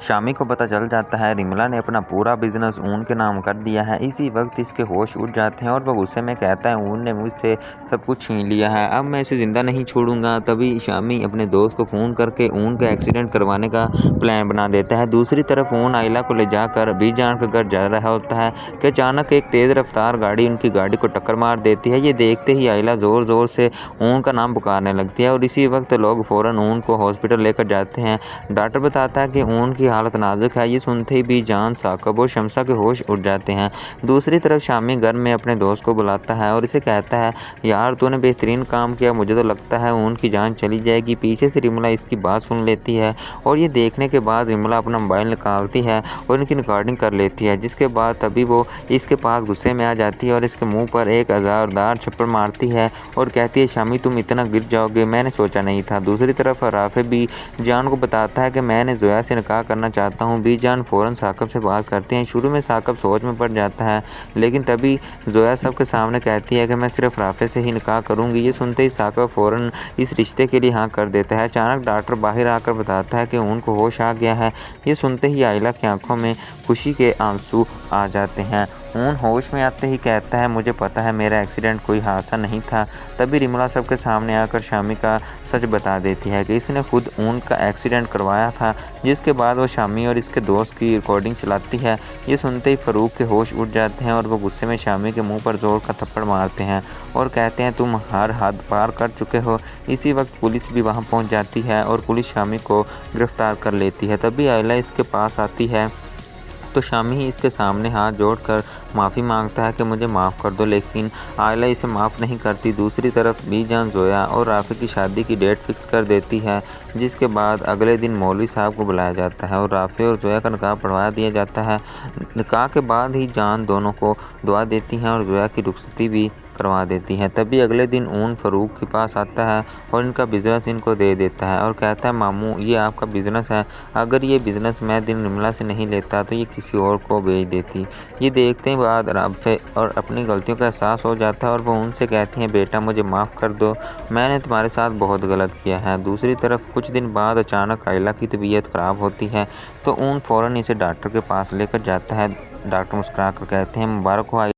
शामी को पता चल जाता है रिमला ने अपना पूरा बिजनेस ऊन के नाम कर दिया है। इसी वक्त इसके होश उड़ जाते हैं और वह गुस्से में कहता है ऊन ने मुझसे सब कुछ छीन लिया है, अब मैं इसे ज़िंदा नहीं छोड़ूंगा। तभी शामी अपने दोस्त को फ़ोन करके ऊन का एक्सीडेंट करवाने का प्लान बना देता है। दूसरी तरफ ऊन आयला को ले जाकर बीजान के घर जा रहा होता है कि अचानक एक तेज़ रफ्तार गाड़ी उनकी गाड़ी को टक्कर मार देती है। ये देखते ही आयला ज़ोर ज़ोर से ऊन का नाम पुकारने लगती है और इसी वक्त लोग फ़ौरन ऊन को हॉस्पिटल लेकर जाते हैं। डॉक्टर बताता है कि ऊन की हालत नाजुक है। ये सुनते ही बीजान, साकिब और शमसा के होश उड़ जाते हैं। दूसरी तरफ शामी घर में अपने दोस्त को बुलाता है और इसे कहता है यार तूने बेहतरीन काम किया, मुझे तो लगता है ऊन की जान चली जाएगी। पीछे से रिमला इसकी बात सुन लेती है और ये देखने के बाद रिमला अपना मोबाइल निकालती है और इनकी रिकॉर्डिंग कर लेती है, जिसके बाद तभी वो इसके पास गुस्से में आ जाती है और इसके मुंह पर एक अज़ारदार छप्पड़ मारती है और कहती है शामी तुम इतना गिर जाओगे, मैंने सोचा नहीं था। दूसरी तरफ राफे भी जान को बताता है कि मैंने जोया से निकाह करना चाहता हूँ। बीजान फ़ौरन साकिब से बात करते हैं। शुरू में साकिब सोच में पड़ जाता है, लेकिन तभी जोया सबके सामने कहती है कि मैं सिर्फ राफे से ही निकाह करूँगी। ये सुनते ही साकिब फ़ौरन इस रिश्ते के लिए हाँ कर देता है। अचानक डॉक्टर बाहर आकर बताता है कि उनको होश आ गया है। ये सुनते ही आयला की आंखों में खुशी के आंसू आ जाते हैं। ऊन होश में आते ही कहता है मुझे पता है मेरा एक्सीडेंट कोई हादसा नहीं था। तभी रिमला सबके सामने आकर शामी का सच बता देती है कि इसने खुद ऊन का एक्सीडेंट करवाया था, जिसके बाद वो शामी और इसके दोस्त की रिकॉर्डिंग चलाती है। ये सुनते ही फ़ारूक के होश उड़ जाते हैं और वो गुस्से में शामी के मुंह पर ज़ोर का थप्पड़ मारते हैं और कहते हैं तुम हर हद पार कर चुके हो। इसी वक्त पुलिस भी वहाँ पहुँच जाती है और पुलिस शामी को गिरफ्तार कर लेती है। तभी आयला इसके पास आती है तो शामी ही इसके सामने हाथ जोड़कर माफ़ी मांगता है कि मुझे माफ़ कर दो, लेकिन आयला इसे माफ़ नहीं करती। दूसरी तरफ बीजान जोया और राफी की शादी की डेट फिक्स कर देती है, जिसके बाद अगले दिन मौलवी साहब को बुलाया जाता है और राफी और जोया का निकाह पढ़वा दिया जाता है। निकाह के बाद ही जान दोनों को दुआ देती हैं और जोया की रुखसती भी करवा देती हैं। तभी अगले दिन ऊन फ़ारूक के पास आता है और इनका बिज़नेस इनको दे देता है और कहता है मामू ये आपका बिज़नेस है, अगर ये बिज़नेस मैं दिन रिमला से नहीं लेता तो ये किसी और को बेच देती। ये देखते ही बाद राफे और अपनी गलतियों का एहसास हो जाता है और वो उनसे कहती हैं बेटा मुझे माफ़ कर दो, मैंने तुम्हारे साथ बहुत गलत किया है। दूसरी तरफ कुछ दिन बाद अचानक आयला की तबीयत ख़राब होती है तो ऊन फ़ौरन इसे डॉक्टर के पास लेकर जाता है। डॉक्टर मुस्कुरा कर कहते हैं मुबारक हो